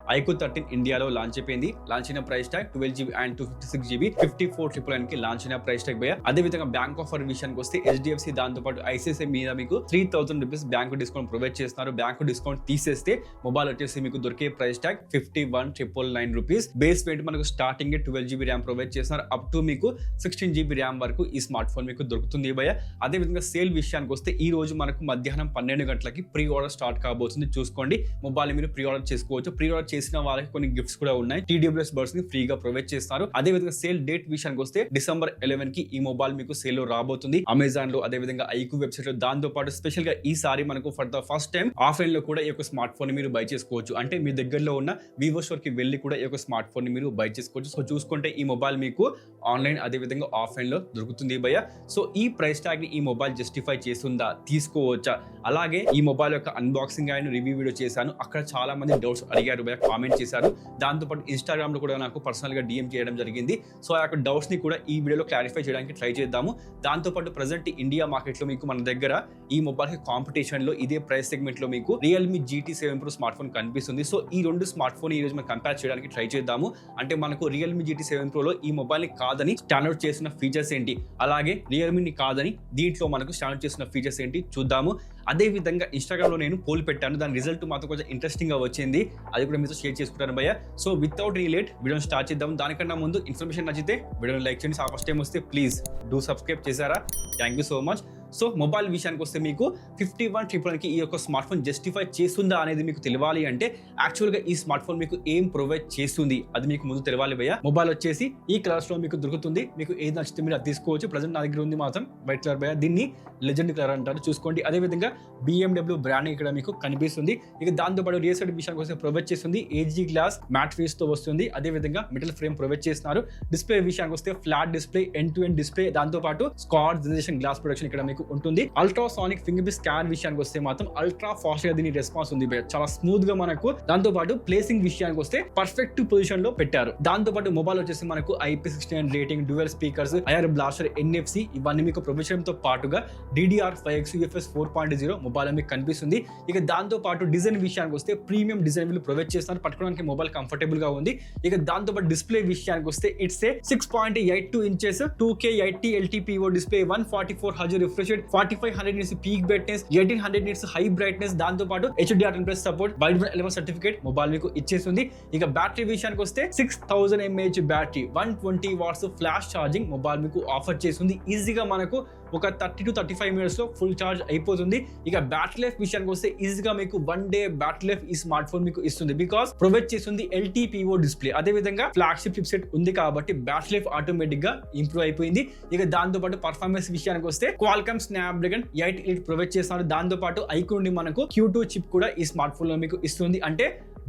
iQOO 13 ఇండియాలో launch అయిపోయింది. Launch అయిన price tag 12GB and 256GB 5499 కి లాంచ్ అయిన ప్రైస్ ట్యాగ్ భయ్యా. అదే విధంగా బ్యాంక్ ఆఫర్ విషయానికి వస్తే HDFC దాంతో పాటు ICICI మీద మీకు 3000 రూపీస్ బ్యాంక్ డిస్కౌంట్ ప్రొవైడ్ చేస్తున్నారు. బ్యాంక్ డిస్కౌంట్ తీసేస్తే మొబైల్ వచ్చేసి మీకు దొరికే ప్రైస్ ట్యాగ్ 51,999 రూపీస్. బేస్ వేట్ మనకు స్టార్టింగ్ 12GB ర్యామ్ ప్రొవైడ్ చేస్తున్నారు. అప్ టు మీకు 16GB ర్యామ్ వరకు ఈ స్మార్ట్ ఫోన్ మీకు దొరుకుతుంది భయ్యా. అదే విధంగా సేల్ విషయానికి వస్తే ఈ రోజు మనకు మధ్యాహ్నం 12 గంటలకి ప్రీ ఆర్డర్ స్టార్ట్ కాబోతుంది. చూసుకోండి, మొబైల్ మీరు ప్రీ ఆర్డర్ చేసుకోవచ్చు. ప్రీ ఆర్డర్ చేసిన వాళ్ళకి కొన్ని గిఫ్ట్స్ కూడా ఉన్నాయి. TWS బర్డ్స్ ని ఫ్రీగా ప్రొవైడ్ చేస్తారు. అదే విధంగా సేల్ డేట్ విషయానికి వస్తే December 11 కి ఈ మొబైల్ మీకు సేల్ లో రాబోతుంది. అమెజాన్ లో, అదే విధంగా iQOO వెబ్సైట్ లో. దాంతో పాటు స్పెషల్ గా ఈసారి మనకు for the first time offline లో కూడా ఈ యొక్క స్మార్ట్ ఫోన్ ని మీరు బై చేసుకోవచ్చు. అంటే మీ దగ్గరలో ఉన్న వివో స్టోర్ కి వెళ్ళి కూడా ఈ యొక్క స్మార్ట్ ఫోన్ ని మీరు బై చేసుకోవచ్చు. సో చూసుకుంటే ఈ మొబైల్ మీకు ఆన్లైన్ అదే విధంగా ఆఫ్లైన్ లో దొరుకుతుంది భయ్య. సో ఈ ప్రైస్ ట్యాగ్ ని ఈ మొబైల్ జస్టిఫై చేస్తుందా, తీసుకోవచ్చా? అలాగే ఈ మొబైల్ యొక్క అన్బాక్సింగ్ అండ్ రివ్యూ వీడియో చేశాను. అక్కడ చాలా మంది డౌట్స్ అడిగారు భయ్య, కామెంట్ చేశారు. దాంతోపాటు ఇన్స్టాగ్రామ్ లో కూడా నాకు పర్సనల్ గా DM చేయడం జరిగింది. సో ఆ యొక్క డౌట్స్ ని కూడా ఈ వీడియోలో క్లారిఫై చేయడానికి ట్రై చేద్దాము. దాంతోపాటు ప్రజెంట్ ఇండియా మార్కెట్ లో మీకు మన దగ్గర ఈ మొబైల్ కాంపిటీషన్ లో ఇదే ప్రైస్ సెగ్మెంట్ లో మీకు Realme GT7 Pro smart phone కనిపిస్తుంది. సో ఈ రెండు స్మార్ట్ ఫోన్ ఈ రోజు మనం కంపేర్ చేయడానికి ట్రై చేద్దాము. అంటే మనకు Realme GT7 Pro లో ఈ మొబైల్ ని కాదని స్టాండర్డ్ చేసిన ఫీచర్స్ ఏంటి, అలాగే Realme ని కాదని దీంట్లో మనకు స్టాండర్డ్ చేసిన ఫీచర్స్ ఏంటి చూద్దాము. అదే విధంగా ఇన్స్టాగ్రామ్ లో నేను పోల్ పెట్టాను. దాని రిజల్ట్ మాత్రం కొంచెం ఇంట్రెస్టింగ్ గా వచ్చింది. అది కూడా మీతో షేర్ చేసుకుంటాను భయ్య. సో వితౌట్ రిలేట్ వీడియోని స్టార్ట్ చేద్దాం. దానికన్నా ముందు ఇన్ఫర్మేషన్ నచ్చితే వీడియోని లైక్ చేయండి. ఫస్ట్ టైం వస్తే ప్లీజ్ డూ సబ్స్క్రైబ్ చేశారా? Thank you so much. So mobile విషయానికి వస్తే మీకు 51,999 కి ఈ యొక్క స్మార్ట్ ఫోన్ జస్టిఫై చేస్తుందా అనేది మీకు తెలియాలి అంటే యాక్చువల్గా ఈ స్మార్ట్ ఫోన్ మీకు ఏం ప్రొవైడ్ చేస్తుంది అది మీకు ముందు తెలియాలి భయ్య. మొబైల్ వచ్చేసి ఈ కలర్స్ లో మీకు దొరుకుతుంది. మీకు ఏది నచ్చితే మీరు అది తీసుకోవచ్చు. ప్రజెంట్ నా దగ్గర ఉంది మాత్రం వైట్ కలర్ భయ్య. దీన్ని లెజెండ్ కలర్ అంటారు. చూసుకోండి. అదే విధంగా BMW బ్రాండ్ ఇక్కడ మీకు కనిపిస్తుంది. ఇక దాంతో పాటు రియర్ సైడ్ విషయానికి వస్తే ప్రొవైడ్ చేస్తుంది HG గ్లాస్ మ్యాట్ ఫేస్ తో వస్తుంది. అదే విధంగా మెటల్ ఫ్రేమ్ ప్రొవైడ్ చేస్తున్నారు. డిస్ప్లే విషయానికి వస్తే flat display, end to end display. దాంతో పాటు స్క్వాడ్ జనరేషన్ గ్లాస్ ప్రొడక్షన్ ఇక్కడ మీకు ఉంటుంది. అల్ట్రాసానిక్ ఫింగర్ ప్రింట్ స్కాన్ విషయానికి వస్తే మాత్రం అల్ట్రా ఫాస్ట్ గా దీని రెస్పాన్స్ ఉంది, చాలా స్మూత్ గా మనకు. దాంతో పాటు ప్లేసింగ్ విషయానికి వస్తే పర్ఫెక్ట్ పొజిషన్ లో పెట్టారు. దాంతో పాటు మొబైల్ వచ్చేసి మనకు IP69 rating, dual speakers, IR blaster, NFC ఇవన్నీ మీకు ప్రొవిజన్ తో పాటుగా DDR5X UFS 4.0 మొబైల్ మీకు కనిపిస్తుంది. ఇక దాంతో పాటు డిజైన్ విషయానికి వస్తే ప్రీమియం డిజైన్ వీళ్ళు ప్రొవైడ్ చేస్తున్నారు. పట్టుకోవడానికి మొబైల్ కంఫర్టబుల్ గా ఉంది. ఇక దాంతో పాటు డిస్ప్లే విషయానికి వస్తే it's 6.82 inches 2K 80 LTPO display, 144 Hz refresh rate, 4500 nits peak brightness, 1800 nits high brightness. దాంతో పాటు HDR10+ support, wide 11 certificate mobile మీకు ఇచ్చేస్తుంది. ఇక బ్యాటరీ విషయానికి వస్తే 6000 mAh battery, 120 watts flash charging mobile మీకు ఆఫర్ చేస్తుంది. ఈజీగా మనకు ఒక 30 to 35 minutes లో ఫుల్ ఛార్జ్ అయిపోతుంది. ఇక బ్యాటరీ లైఫ్ విషయానికి వస్తే ఈజీగా మీకు 1 day బ్యాటరీ లైఫ్ ఈ స్మార్ట్ ఫోన్ మీకు ఇస్తుంది. బికాస్ ప్రొవైడ్ చేస్తుంది LTPO డిస్ప్లే. అదే విధంగా ఫ్లాగ్షిప్ చిప్సెట్ ఉంది కాబట్టి బ్యాటరీ లైఫ్ ఆటోమేటిక్ గా ఇంప్రూవ్ అయిపోయింది. ఇక దాంతో పాటు పర్ఫార్మెన్స్ విషయానికి వస్తే Qualcomm Snapdragon 8 Elite ప్రొవైడ్ చేస్తున్నారు. దాంతో పాటు iQOO నుండి మనకు Q2 చిప్ కూడా ఈ స్మార్ట్ ఫోన్ లో మీకు ఇస్తుంది. అంటే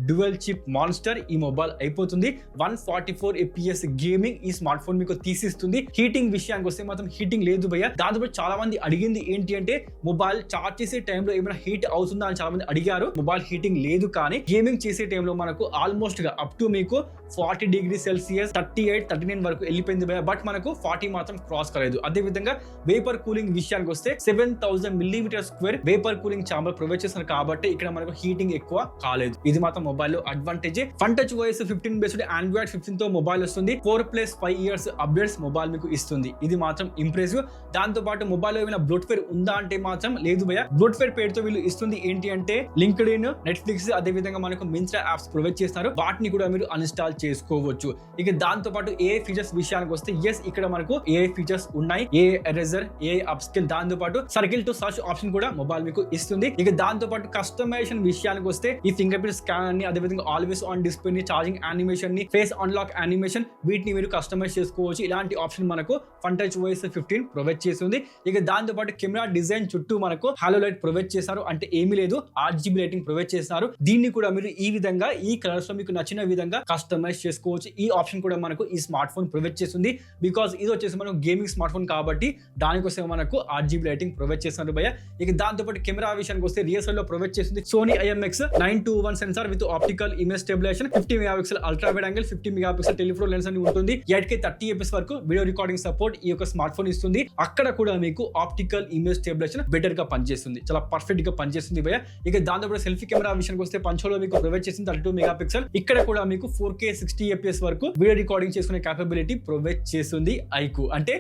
డ్యువల్ చిప్ మాన్స్టర్ ఈ మొబైల్ అయిపోతుంది. 144 FPS గేమింగ్ ఈ స్మార్ట్ ఫోన్ మీకు తీసిస్తుంది. హీటింగ్ విషయానికి వస్తే మాత్రం హీటింగ్ లేదు భయ్య. దాంతో చాలా మంది అడిగింది ఏంటి అంటే మొబైల్ చార్జ్ చేసే టైంలో ఏమైనా హీట్ అవుతుందా అని చాలా మంది అడిగారు. మొబైల్ హీటింగ్ లేదు, కానీ గేమింగ్ చేసే టైంలో మనకు ఆల్మోస్ట్ గా అప్ టు మీకు 40 degrees Celsius 38, 39 వరకు వెళ్ళిపోయింది భయ్య. బట్ మనకు 40 మాత్రం క్రాస్ కాలేదు. అదే విధంగా వేపర్ కూలింగ్ విషయానికి వస్తే 7000 mm² vapour cooling chamber provide చేస్తున్నారు కాబట్టి ఇక్కడ మనకు హీటింగ్ ఎక్కువ కాలేదు. ఇది మాత్రం మొబైల్ లో advantage. Fun touch OS 15 based Android 15 తో మొబైల్ వస్తుంది. 4+5 years అప్డేట్స్ మొబైల్ మీకు ఇస్తుంది. ఇది మాత్రం ఇంప్రెసివ్. దాంతో పాటు మొబైల్ లో ఏమైనా బ్లోట్వేర్ ఉందా అంటే మాత్రం లేదు భయ్య. బ్లోట్వేర్ పేరుతో వీళ్ళు ఇస్తుంది ఏంటి అంటే లింక్డ్ఇన్, నెట్ఫ్లిక్స్, అదే విధంగా మనకు మింత్రా యాప్స్ ప్రొవైడ్ చేస్తారు. వాటిని కూడా మీరు అన్ఇన్స్టాల్ చేసుకోవచ్చు. ఇక దాంతో పాటు AI ఫీచర్స్ విషయానికి వస్తే ఎస్ ఇక్కడ మనకు AI ఫీచర్స్ ఉన్నాయి. AI ఎరేజర్, AI అప్స్కేల్, దాంతో పాటు సర్కిల్ టు సర్చ్ ఆప్షన్ కూడా మొబైల్ మీకు ఇస్తుంది. ఇక దాంతో పాటు కస్టమైజేషన్ విషయానికి వస్తే ఈ ఫింగర్ ప్రింట్ స్కాన్ అని, అదే విధంగా ఆల్వేస్ ఆన్ డిస్ప్లే ని, ఛార్జింగ్ యానిమేషన్ ని, ఫేస్ అన్లాక్ యానిమేషన్, వీటిని మీరు కస్టమైజ్ చేసుకోవచ్చు. ఇలాంటి ఆప్షన్ మనకు ఫన్ టచ్ OS 15 ప్రొవైడ్ చేస్తుంది. ఇక దాంతో పాటు కెమెరా డిజైన్ చుట్టూ మనకు హాలో లైట్ ప్రొవైడ్ చేశారు. అంటే ఏమీ లేదు, RGB లైటింగ్ ప్రొవైడ్ చేస్తారు. దీన్ని కూడా మీరు ఈ విధంగా ఈ కలర్స్ లో మీకు నచ్చిన విధంగా కస్టమైజ్ చేసుకోవచ్చు. ఈ ఆప్షన్ కూడా మనకు ఈ స్మార్ట్ ఫోన్ ప్రొవైడ్ చేస్తుంది. బికాస్ ఇది వచ్చేసి మనకు గేమింగ్ స్మార్ట్ ఫోన్ కాబట్టి దానికోసం మనకు RGB లైటింగ్ ప్రొవైడ్ చేస్తున్నారు భయ్య. ఇక దాంతో పాటు కెమెరా విషయానికి వస్తే రియర్ సైడ్ లో ప్రొవైడ్ చేస్తుంది Sony IMX 921 sensor with optical image stabilisation, 50 megapixel ultra wide angle, 50 megapixel telephoto lens అని ఉంటుంది. 8K 30fps వరకు వీడియో రికార్డింగ్ సపోర్ట్ ఈ యొక్క స్మార్ట్ ఫోన్ ఇస్తుంది. అక్కడ కూడా మీకు ఆప్టికల్ ఇమేజ్ స్టెబిలైజేషన్ బెటర్ గా పనిచేస్తుంది, చాలా పర్ఫెక్ట్ గా పనిచేస్తుంది భయ్య. ఇక దాంతో కూడా సెల్ఫీ కెమెరా విషయానికి వస్తే పంచోలో మీకు ప్రొవైడ్ చేసింది 32 మెగాపిక్సెల్. ఇక్కడ కూడా మీకు 4K 60fps వరకు వీడియో రికార్డింగ్ చేసుకునే కేపబిలిటీ ప్రొవైడ్ చేస్తుంది ఐక్యూ. అంటే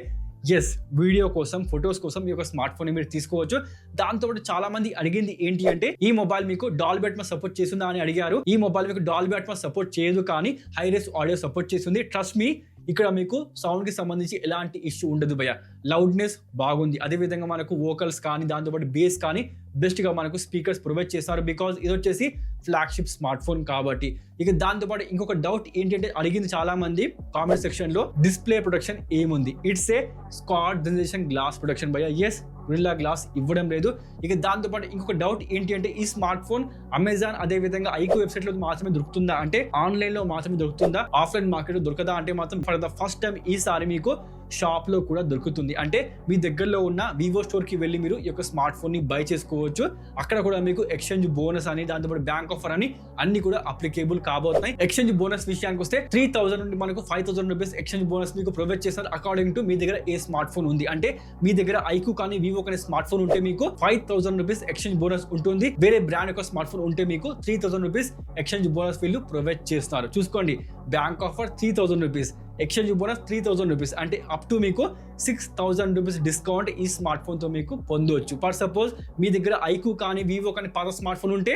ఎస్, వీడియో కోసం, ఫొటోస్ కోసం ఈ యొక్క స్మార్ట్ ఫోన్ మీరు తీసుకోవచ్చు. దాంతో చాలా మంది అడిగింది ఏంటి అంటే ఈ మొబైల్ మీకు డాల్బీ అట్మాస్ సపోర్ట్ చేస్తుందా అని అడిగారు. ఈ మొబైల్ మీకు డాల్బీ అట్మాస్ సపోర్ట్ చేయదు, కానీ హై రేస్ ఆడియో సపోర్ట్ చేస్తుంది. ట్రస్ట్ మీ, ఇక్కడ మీకు సౌండ్ కి సంబంధించి ఎలాంటి ఇష్యూ ఉండదు భయ్య. లౌడ్నెస్ బాగుంది, అదే విధంగా మనకు వోకల్స్ కానీ దాంతోపాటు బేస్ కానీ బెస్ట్ గా మనకు స్పీకర్స్ ప్రొవైడ్ చేస్తారు. బికాజ్ ఇది వచ్చేసి ఫ్లాగ్షిప్ స్మార్ట్ ఫోన్ కాబట్టి. ఇక దాంతోపాటు ఇంకొక డౌట్ ఏంటంటే అడిగింది చాలా మంది కామెంట్ సెక్షన్ లో, డిస్ప్లే ప్రొటెక్షన్ ఏముంది? It's a squad generation glass protection భయ్య. ఎస్, విల్లా గ్లాస్ ఇవ్వడం లేదు. ఇక దాంతోపాటు ఇంకొక డౌట్ ఏంటి అంటే ఈ స్మార్ట్ ఫోన్ అమెజాన్ అదే విధంగా ఐక్యూ వెబ్సైట్ లో మాత్రమే దొరుకుతుందా అంటే ఆన్లైన్ లో మాత్రమే దొరుకుతుందా, ఆఫ్లైన్ మార్కెట్ లో దొరకదా అంటే మాత్రం ఫర్ ద ఫస్ట్ టైం ఈసారి మీకు షాప్ లో కూడా దొరుకుతుంది. అంటే మీ దగ్గరలో ఉన్న వివో స్టోర్ కి వెళ్ళి మీరు ఈ యొక్క స్మార్ట్ ఫోన్ ని బై చేసుకోవచ్చు. అక్కడ కూడా మీకు ఎక్స్చేంజ్ బోనస్ అని దాంతోపాటు బ్యాంక్ ఆఫర్ అని అన్ని కూడా అప్లికేబుల్ కాబోతున్నాయి. ఎక్స్చేంజ్ బోనస్ విషయానికి వస్తే 3000 నుండి మనకు 5000 రూపీస్ ఎక్స్చేంజ్ బోనస్ మీకు ప్రొవైడ్ చేస్తారు అకార్డింగ్ టు మీ దగ్గర ఏ స్మార్ట్ ఫోన్ ఉంది. అంటే మీ దగ్గర ఐక్యూ కానీ వివో కానీ స్మార్ట్ ఫోన్ ఉంటే మీకు 5000 రూపీస్ ఎక్స్చేంజ్ బోనస్ ఉంటుంది. వేరే బ్రాండ్ యొక్క స్మార్ట్ ఫోన్ ఉంటే మీకు 3000 రూపీస్ ఎక్స్చేంజ్ బోనస్ వీళ్ళు ప్రొవైడ్ చేస్తారు. చూసుకోండి, bank offer 3000 rupees, exchange bonus 3000 rupees, అంటే అప్ టు మీకు 6000 రూపీస్ డిస్కౌంట్ ఈ స్మార్ట్ ఫోన్ తో మీకు పొందవచ్చు. ఫర్ సపోజ్ మీ దగ్గర ఐక్యూ కానీ వివో కానీ పాత స్మార్ట్ ఫోన్ ఉంటే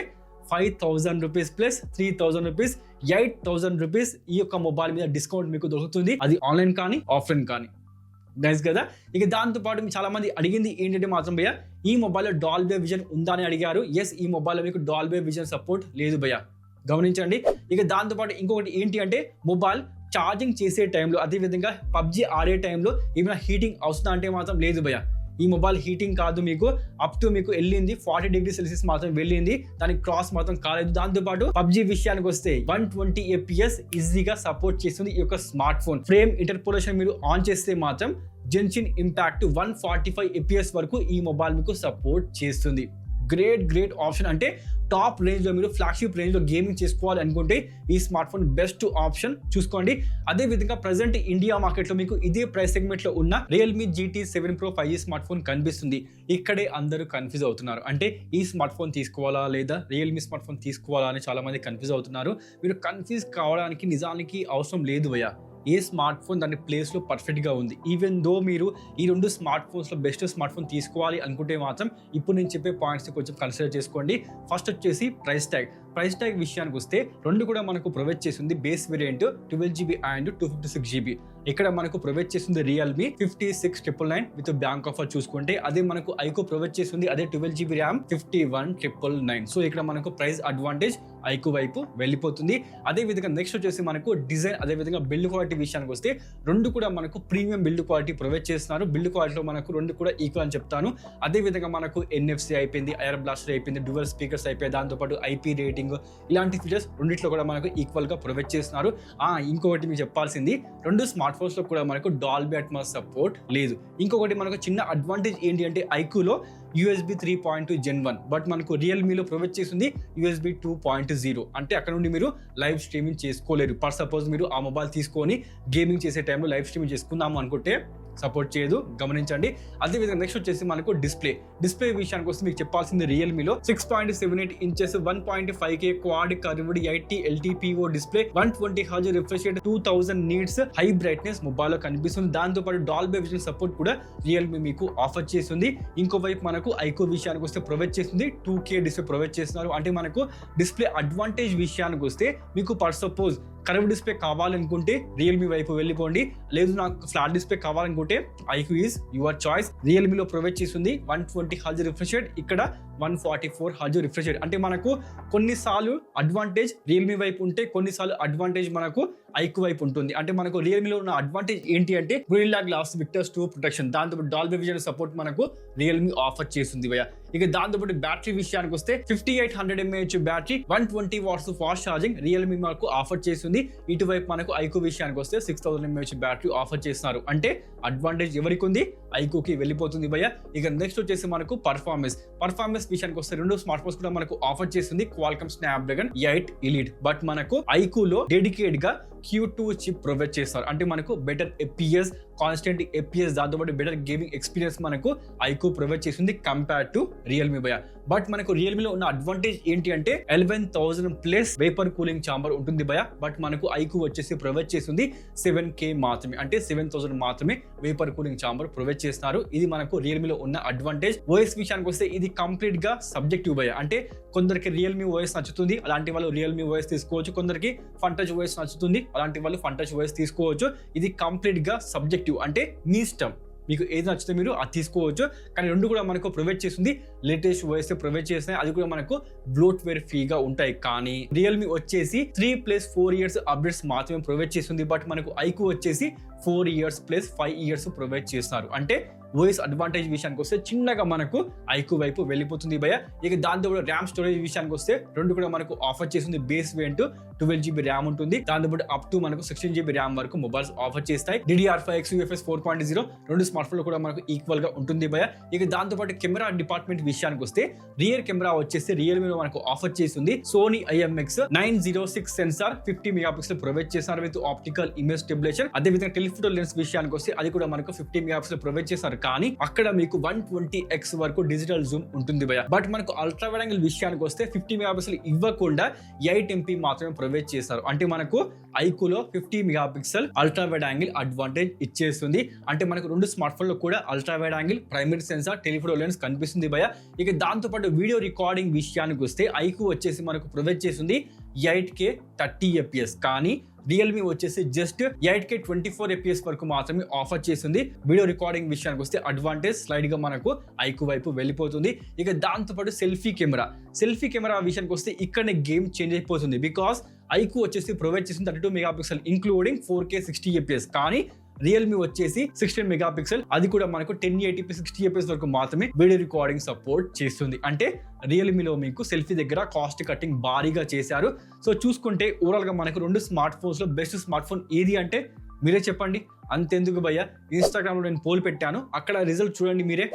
5000 రూపీస్ ప్లస్ 3000 రూపీస్, 8000 రూపీస్ ఈ యొక్క మొబైల్ మీద డిస్కౌంట్ మీకు దొరుకుతుంది. అది ఆన్లైన్ కానీ ఆఫ్లైన్ కానీ. నైస్ కదా. ఇక దాంతో పాటు చాలా మంది అడిగింది ఏంటంటే మాత్రం భయ్య ఈ మొబైల్లో డాల్బీ విజన్ ఉందా అని అడిగారు. ఎస్, ఈ మొబైల్లో మీకు డాల్బీ విజన్ సపోర్ట్ లేదు భయ్య, గమనించండి. ఇక దాంతోపాటు ఇంకొకటి ఏంటి అంటే మొబైల్ ఛార్జింగ్ చేసే టైంలో అదేవిధంగా పబ్జీ ఆడే టైంలో ఏమైనా హీటింగ్ అవుతుందా అంటే మాత్రం లేదు భయ్య. ఈ మొబైల్ హీటింగ్ కాదు, మీకు అప్ టు మీకు వెళ్ళింది 40 డిగ్రీ సెల్సియస్ మాత్రం వెళ్ళింది, దానికి క్రాస్ మాత్రం కాలేదు. దాంతోపాటు పబ్జీ విషయానికి వస్తే 120 FPS ఈజీగా సపోర్ట్ చేస్తుంది ఈ యొక్క స్మార్ట్ ఫోన్. ఫ్రేమ్ ఇంటర్పోలేషన్ మీరు ఆన్ చేస్తే మాత్రం జెన్షిన్ ఇంపాక్ట్ 145 FPS వరకు ఈ మొబైల్ మీకు సపోర్ట్ చేస్తుంది. Great option. అంటే టాప్ రేంజ్ లో మీరు ఫ్లాగ్షిప్ రేంజ్ లో గేమింగ్ చేసుకోవాలి అనుకుంటే ఈ స్మార్ట్ ఫోన్ బెస్ట్ ఆప్షన్, చూసుకోండి. అదే విధంగా ప్రెసెంట్ ఇండియా మార్కెట్ లో మీకు ఇదే ప్రైస్ సెగ్మెంట్ లో ఉన్న Realme GT 7 Pro 5G smart phone కనిపిస్తుంది. ఇక్కడే అందరూ కన్ఫ్యూజ్ అవుతున్నారు. అంటే ఈ స్మార్ట్ ఫోన్ తీసుకోవాలా లేదా రియల్మీ స్మార్ట్ ఫోన్ తీసుకోవాలా అని చాలా మంది కన్ఫ్యూజ్ అవుతున్నారు. మీరు కన్ఫ్యూజ్ కావడానికి నిజానికి అవసరం లేదు భయ్య. ఏ స్మార్ట్ ఫోన్ దాని ప్లేస్లో పర్ఫెక్ట్గా ఉంది. ఈవెన్ దో మీరు ఈ రెండు స్మార్ట్ ఫోన్స్లో బెస్ట్ స్మార్ట్ ఫోన్ తీసుకోవాలి అనుకుంటే మాత్రం ఇప్పుడు నేను చెప్పే పాయింట్స్ని కొంచెం కన్సిడర్ చేసుకోండి. ఫస్ట్ వచ్చేసి ప్రైస్ ట్యాగ్ విషయానికి వస్తే రెండు కూడా మనకు ప్రొవైడ్ చేస్తుంది base variant 12GB and 256GB. ఇక్కడ మనకు ప్రొవైడ్ చేస్తుంది రియల్మీ 56,999 విత్ బ్యాంక్ ఆఫర్ చూసుకుంటే. అదే మనకు ఐక్యూ ప్రొవైడ్ చేస్తుంది అదే 12GB ర్యామ్ 51,999. సో ఇక్కడ మనకు ప్రైస్ అడ్వాంటేజ్ ఐక్యూ వైపు వెళ్ళిపోతుంది. అదే విధంగా నెక్స్ట్ వచ్చేసి మనకు డిజైన్ అదే విధంగా బిల్డ్ క్వాలిటీ విషయానికి వస్తే రెండు కూడా మనకు ప్రీమియం బిల్డ్ క్వాలిటీ ప్రొవైడ్ చేస్తున్నారు. బిల్డ్ క్వాలిటీలో మనకు రెండు కూడా ఈక్వల్ అని చెప్తాను. అదే విధంగా మనకు NFC అయిపోయింది, ఐఆర్ బ్లాస్టర్ అయిపోయింది, డ్యువల్ స్పీకర్స్ అయిపోయాయి, దాంతోపాటు IP రేటింగ్ ఇలాంటి ఫీచర్స్ రెండిట్లో కూడా మనకు ఈక్వల్ గా ప్రొవైడ్ చేస్తున్నారు. ఇంకొకటి మీకు చెప్పాల్సింది, రెండు స్మార్ట్ ఫోన్స్ లో కూడా మనకు డాల్బీ అట్మాస్ సపోర్ట్ లేదు. ఇంకొకటి మనకు చిన్న అడ్వాంటేజ్ ఏంటి అంటే ఐక్యూలో USB 3.2 Gen 1, బట్ మనకు రియల్మీలో ప్రొవైడ్ చేస్తుంది USB 2.0. అంటే అక్కడ నుండి మీరు లైవ్ స్ట్రీమింగ్ చేసుకోలేరు. ఫర్ సపోజ్ మీరు ఆ మొబైల్ తీసుకొని గేమింగ్ చేసే టైంలో లైవ్ స్ట్రీమింగ్ చేసుకుందాము అనుకుంటే సపోర్ట్ చేయదు, గమనించండి. అదేవిధంగా నెక్స్ట్ వచ్చేసి మనకు డిస్ప్లే విషయానికి వస్తే మీకు చెప్పాల్సింది రియల్మీలో 6.78 inches 1.5K quad curved 80 LTPO display, 120Hz refresh rate, 2000 nits high brightness మొబైల్లో కనిపిస్తుంది. దాంతోపాటు డాల్బీ విజన్ సపోర్ట్ కూడా రియల్మీ మీకు ఆఫర్ చేస్తుంది. ఇంకోవైపు మనకు ఐక్యూ విషయానికి వస్తే ప్రొవైడ్ చేస్తుంది 2K డిస్ప్లే ప్రొవైడ్ చేస్తున్నారు. అంటే మనకు డిస్ప్లే అడ్వాంటేజ్ విషయానికి వస్తే మీకు ఫర్ సపోజ్ కర్వ్ డిస్ప్లే కావాలనుకుంటే రియల్మీ వైపు వెళ్ళిపోండి, లేదు నాకు ఫ్లాట్ డిస్ప్లే కావాలనుకుంటే ఐక్యూ ఈజ్ యువర్ చాయిస్. రియల్మీలో ప్రొవైడ్ చేస్తుంది 120Hz రిఫ్రెష్ రేట్, ఇక్కడ 144Hz రిఫ్రెష్ రేట్. అంటే మనకు కొన్నిసార్లు అడ్వాంటేజ్ రియల్మీ వైపు ఉంటే కొన్నిసార్లు అడ్వాంటేజ్ మనకు ఐక్యూ వైపు ఉంటుంది. అంటే మనకు రియల్మీలో ఉన్న అడ్వాంటేజ్ ఏంటి అంటే గొరిల్లా గ్లాస్ విక్టర్స్ 2 ప్రొటెక్షన్, దాంతో డాల్బీ విజన్ సపోర్ట్ మనకు రియల్మీ ఆఫర్ చేస్తుంది భయ్య. ఇక దాంతోపాటు బ్యాటరీ విషయానికి వస్తే 5800 mAh battery, 120 watts fast charging Realme మనకు ఆఫర్ చేస్తుంది. ఇటువైపు మనకు ఐక్యూ విషయానికి వస్తే 6000 mAh బ్యాటరీ ఆఫర్ చేస్తున్నారు. అంటే అడ్వాంటేజ్ ఎవరికి ఉంది? ఐక్యూకి వెళ్ళిపోతుంది భయ్య. ఇక నెక్స్ట్ వచ్చేసి మనకు పర్ఫార్మెన్స్ విషయానికి వస్తే రెండు స్మార్ట్ ఫోన్స్ కూడా మనకు ఆఫర్ చేస్తుంది క్వాల్కమ్ స్నాప్డ్రాగన్ 8 ఎలీట్. బట్ మనకు ఐక్యూలో డెడికేట్ గా Q2 చిప్ ప్రొవైడ్ చేస్తారు. అంటే మనకు బెటర్ FPS, కాన్స్టెంట్ FPS, దాంతోపాటు బెటర్ గేమింగ్ ఎక్స్పీరియన్స్ మనకు ఐక్యూ ప్రొవైడ్ చేస్తుంది కంపేర్ టు రియల్మీ భయ్య. బట్ మనకు రియల్మీలో ఉన్న అడ్వాంటేజ్ ఏంటి అంటే 11,000+ వేపర్ కూలింగ్ ఛాంబర్ ఉంటుంది భయ్య. బట్ మనకు ఐక్యూ వచ్చేసి ప్రొవైడ్ చేస్తుంది 7K మాత్రమే, అంటే 7000 మాత్రమే వేపర్ కూలింగ్ ఛాంబర్ ప్రొవైడ్ చేస్తున్నారు. ఇది మనకు రియల్మీలో ఉన్న అడ్వాంటేజ్. ఓఎస్ విషయానికి వస్తే ఇది కంప్లీట్ గా సబ్జెక్టివ్ భయ్య. అంటే కొందరికి రియల్మీ ఓఎస్ నచ్చుతుంది, అలాంటి వాళ్ళు రియల్మీ ఓఎస్ తీసుకోవచ్చు. కొందరికి ఫన్ టచ్ ఓఎస్ నచ్చుతుంది, అలాంటి వాళ్ళు ఫన్ టచ్ ఓఎస్ తీసుకోవచ్చు. ఇది కంప్లీట్ గా సబ్జెక్టివ్, అంటే మీ ఇష్టం, మీకు ఏది నచ్చితే మీరు అది తీసుకోవచ్చు. కానీ రెండు కూడా మనకు ప్రొవైడ్ చేస్తుంది లేటెస్ట్ ఓఎస్ ప్రొవైడ్ చేస్తున్నాయి. అది కూడా మనకు బ్లోట్వేర్ ఫ్రీగా ఉంటాయి. కానీ రియల్మీ వచ్చేసి 3+4 years అప్డేట్స్ మాత్రమే ప్రొవైడ్ చేస్తుంది. బట్ మనకు ఐక్యూ వచ్చేసి 4 years + 5 years ప్రొవైడ్ చేస్తున్నారు. అంటే ఓఎస్ అడ్వాంటేజ్ విషయానికి వస్తే చిన్నగా మనకు ఐక్యూ వైపు వెళ్ళిపోతుంది భయ్య. ఇక దాంతో కూడా ర్యామ్ స్టోరేజ్ విషయానికి వస్తే రెండు కూడా మనకు ఆఫర్ చేస్తుంది. బేస్ వేరియంట్ 12GB ర్యామ్ ఉంటుంది, దాంతోపాటు అప్ టు మనకు 16GB ర్యామ్ వరకు మొబైల్స్ ఆఫర్ చేస్తాయి. DDR5X UFS 4.0 రెండు స్మార్ట్ ఫోన్లు కూడా మనకు ఈక్వల్ గా ఉంటుంది భయ్య. ఇక దాంతోపాటు కెమెరా డిపార్ట్మెంట్ విషయానికి వస్తే రియర్ కెమెరా వచ్చేసి రియల్మీలో మనకు ఆఫర్ చేస్తుంది Sony IMX 906 sensor 50 MP provide చేస్తారు విత్ ఆప్టికల్ ఇమేజ్ స్టెబిలైజేషన్. అదేవిధంగా టెలిఫోటో లెన్స్ విషయానికి వస్తే అది కూడా మనకు 50 MP ప్రొవైడ్ చేస్తారు. కానీ అక్కడ మీకు 120x వరకు డిజిటల్ జూమ్ ఉంటుంది భయ్య. బట్ మనకు అల్ట్రా వైడ్ యాంగిల్ విషయానికి వస్తే 50 MP ఇవ్వకుండా 8MP మాత్రమే ప్రొవైడ్ చేస్తారు. అంటే మనకు ఐక్యూలో 50 MP ultra wide angle advantage ఇచ్చేస్తుంది. అంటే మనకు రెండు స్మార్ట్ ఫోన్ లో కూడా ultra wide angle, primary censor, telephoto lens కనిపిస్తుంది భయ్య. ఇక దాంతో పాటు వీడియో రికార్డింగ్ విషయానికి వస్తే ఐక్యూ వచ్చేసి మనకు ప్రొవైడ్ చేస్తుంది 8K 30 FPS. కానీ రియల్మీ వచ్చేసి జస్ట్ 8K 24 FPS వరకు మాత్రమే ఆఫర్ చేస్తుంది. వీడియో రికార్డింగ్ విషయానికి వస్తే అడ్వాంటేజ్ స్లైడ్ గా మనకు ఐక్యూ వైపు వెళ్ళిపోతుంది. ఇక దాంతోపాటు సెల్ఫీ కెమెరా విషయానికి వస్తే ఇక్కడనే గేమ్ చేంజ్ అయిపోతుంది. బికాస్ ఐక్యూ వచ్చేసి ప్రొవైడ్ చేసింది 32 MP ఇంక్లూడింగ్ 4K 60 FPS. కానీ రియల్మీ వచ్చేసి 16 MP, అది కూడా మనకు 1080p 60 FPS వరకు మాత్రమే వీడియో రికార్డింగ్ సపోర్ట్ చేస్తుంది. అంటే రియల్మీలో మీకు సెల్ఫీ దగ్గర కాస్ట్ కటింగ్ భారీగా చేశారు. సో చూసుకుంటే ఓవరాల్ గా మనకు రెండు స్మార్ట్ ఫోన్స్ లో బెస్ట్ స్మార్ట్ ఫోన్ ఏది అంటే మీరే చెప్పండి. అంతెందుకు భయ్య, ఇన్స్టాగ్రామ్ లో నేను పోల్ పెట్టాను, అక్కడ రిజల్ట్ చూడండి మీరే.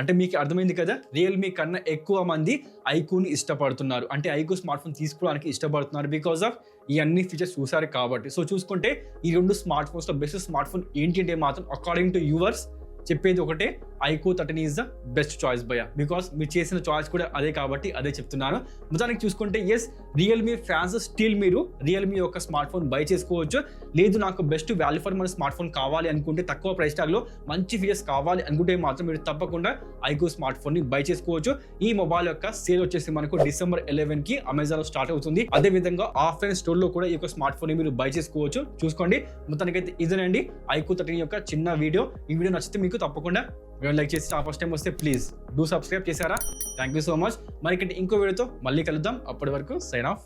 అంటే మీకు అర్థమైంది కదా, రియల్మీ కన్నా ఎక్కువ మంది ఐక్యూని ఇష్టపడుతున్నారు. అంటే ఐక్యూ స్మార్ట్ ఫోన్ తీసుకోవడానికి ఇష్టపడుతున్నారు బికాస్ ఆఫ్ ఈ అన్ని ఫీచర్స్ చూసారు కాబట్టి. సో చూసుకుంటే ఈ రెండు స్మార్ట్ ఫోన్స్ లో బెస్ట్ స్మార్ట్ ఫోన్ ఏంటి అంటే మాత్రం అకార్డింగ్ టు యూవర్స్ చెప్పేది ఒకటే, iQOO 13 is the best choice భయ్య. బికాస్ మీరు చేసిన చాయిస్ కూడా అదే కాబట్టి అదే చెప్తున్నాను. మొత్తానికి చూసుకుంటే ఎస్, రియల్మీ ఫ్యాన్స్ స్టిల్ మీరు రియల్మీ యొక్క స్మార్ట్ ఫోన్ బై చేసుకోవచ్చు. లేదు నాకు best value for money smart phone కావాలి అనుకుంటే, తక్కువ ప్రైస్ ట్యాగ్ లో మంచి ఫీచర్స్ కావాలి అనుకుంటే మాత్రం మీరు తప్పకుండా ఐక్యూ స్మార్ట్ ఫోన్ ని బై చేసుకోవచ్చు. ఈ మొబైల్ యొక్క సేల్ వచ్చేసి మనకు December 11 కి అమెజాన్ లో స్టార్ట్ అవుతుంది. అదే విధంగా ఆఫ్లైన్ స్టోర్ లో కూడా ఈ యొక్క స్మార్ట్ ఫోన్ ని మీరు బై చేసుకోవచ్చు. చూసుకోండి. మొత్తానికైతే ఇదేనండి ఐక్యూ 13 యొక్క చిన్న వీడియో. ఈ వీడియో నచ్చితే మీకు తప్పకుండా లైక్ చేసి ఫస్ట్ టైం వస్తే ప్లీజ్ డూ సబ్స్క్రైబ్ చేశారా. Thank you so much. మరి ఇంకో వీడియోతో మళ్ళీ కలుద్దాం. అప్పటి వరకు సైన్ ఆఫ్.